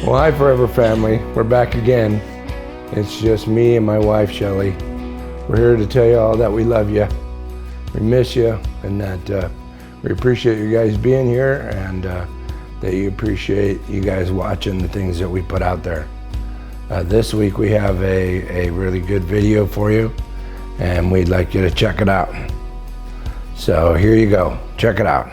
Well, hi, Forever family. We're back again. It's just me and my wife, Shelly. We're here to tell you all that we love you, we miss you, and that we appreciate you guys being here, and that you appreciate you guys watching the things that we put out there. This week we have a really good video for you, and we'd like you to check it out. So here you go. Check it out.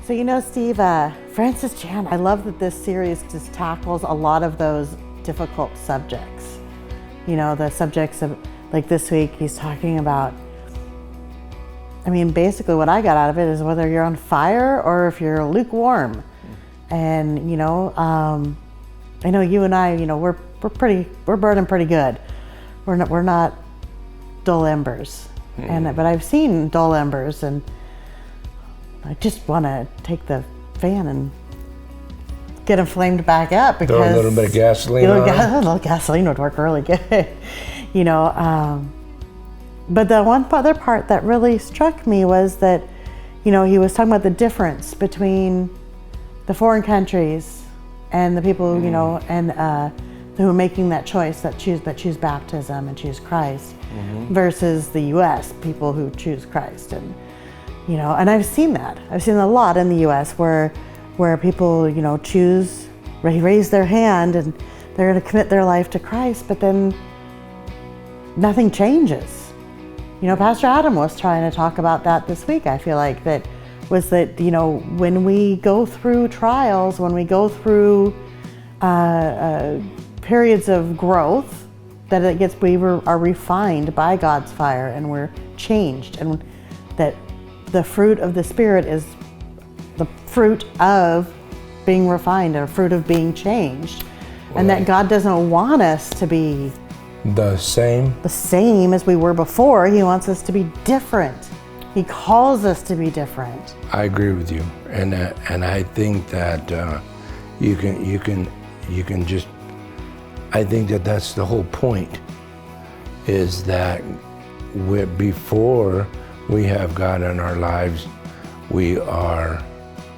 So, Steve, Francis Chan, I love that this series just tackles a lot of those difficult subjects. The subjects of, like this week, he's talking about, basically what I got out of it is whether you're on fire or if you're lukewarm. And, I know you and I, we're burning pretty good. We're not dull embers. But I've seen dull embers, and I just want to take the fan and get them flamed back up, because throw a little bit of gasoline on. A little gasoline would work really good, But the other part that really struck me was that, he was talking about the difference between the foreign countries and the people, who are making that choice, that choose baptism and choose Christ, versus the U.S. people who choose Christ. And and I've seen that. I've seen a lot in the U.S. where people, raise their hand and they're going to commit their life to Christ, but then nothing changes. Pastor Adam was trying to talk about that this week. I feel like that when we go through trials, when we go through periods of growth, that we are refined by God's fire, and we're changed, and that the fruit of the Spirit is the fruit of being refined, or fruit of being changed. And that God doesn't want us to be the same as we were before. He wants us to be different. He calls us to be different. I agree with you, and I think that you can just. I think that that's the whole point. Is that before we have God in our lives, we are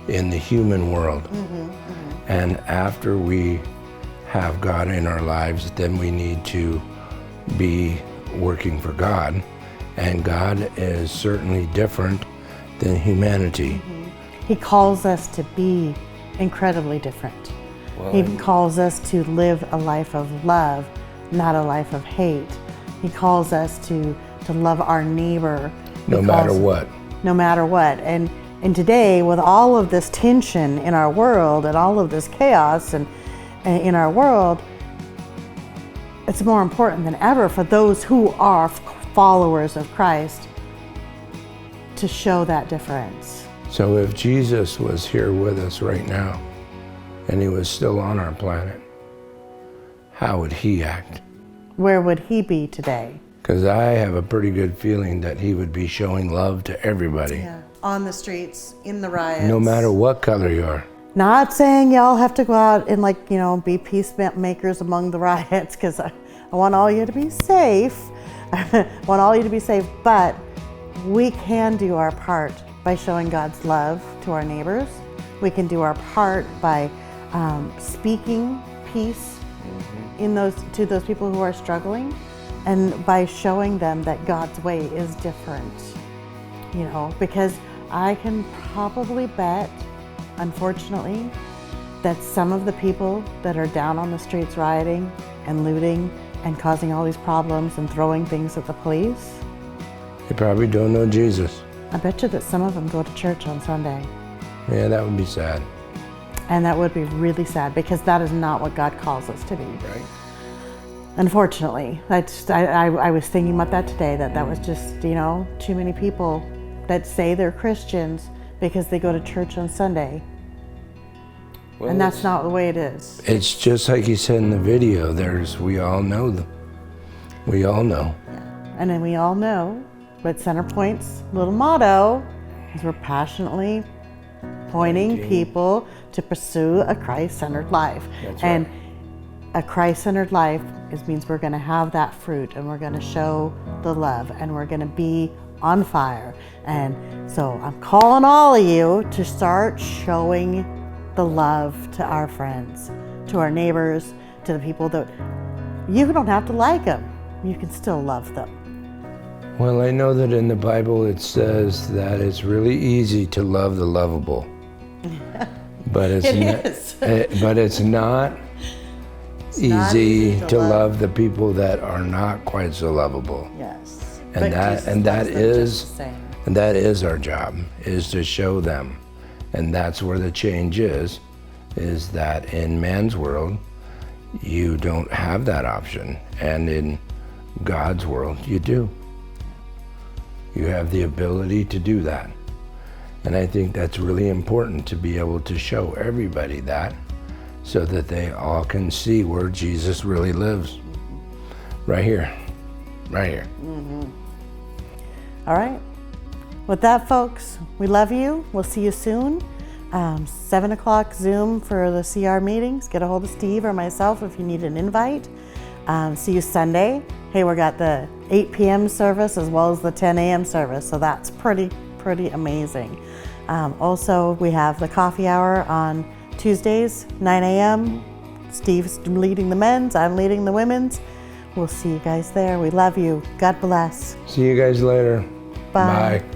in the human world, and after we have God in our lives, then we need to be working for God. And God is certainly different than humanity. He calls us to be incredibly different. He calls us to live a life of love, not a life of hate. He calls us to love our neighbor. No matter what. No matter what. And today, with all of this tension in our world and all of this chaos and in our world, it's more important than ever for those who are followers of Christ to show that difference. So if Jesus was here with us right now, and he was still on our planet, how would he act? Where would he be today? Because I have a pretty good feeling that he would be showing love to everybody. Yeah. On the streets, in the riots. No matter what color you are. Not saying y'all have to go out and be peacemakers among the riots, because I want all you to be safe. I want all you to be safe, but we can do our part by showing God's love to our neighbors. We can do our part by speaking peace to those people who are struggling, and by showing them that God's way is different. Because I can probably bet, unfortunately, that some of the people that are down on the streets rioting and looting and causing all these problems and throwing things at the police, they probably don't know Jesus. I bet you that some of them go to church on Sunday. Yeah, that would be sad. And that would be really sad, because that is not what God calls us to be. Right. Unfortunately, I was thinking about that today, that was just, too many people that say they're Christians because they go to church on Sunday. Well, and that's not the way it is. It's just like you said in the video, we all know them. We all know. Yeah. And then we all know, but Centerpoint's little motto is we're passionately pointing people to pursue a Christ-centered life. That's and right. A Christ-centered life means we're going to have that fruit, and we're going to show the love, and we're going to be on fire. And so I'm calling all of you to start showing the love to our friends, to our neighbors, to the people that you don't have to like them. You can still love them. Well, I know that in the Bible it says that it's really easy to love the lovable. But it's not easy to love the people that are not quite so lovable. Yes. And that is our job, is to show them. And that's where the change is that in man's world, you don't have that option. And in God's world, you do. You have the ability to do that. And I think that's really important to be able to show everybody that, so that they all can see where Jesus really lives. Right here. Right here. All right. With that, folks, we love you. We'll see you soon. 7 o'clock Zoom for the CR meetings. Get a hold of Steve or myself if you need an invite. See you Sunday. Hey, we got the 8 p.m. service as well as the 10 a.m. service, so that's pretty amazing. Also, we have the coffee hour on Tuesdays, 9 a.m. Steve's leading the men's, I'm leading the women's. We'll see you guys there. We love you. God bless. See you guys later. Bye. Bye.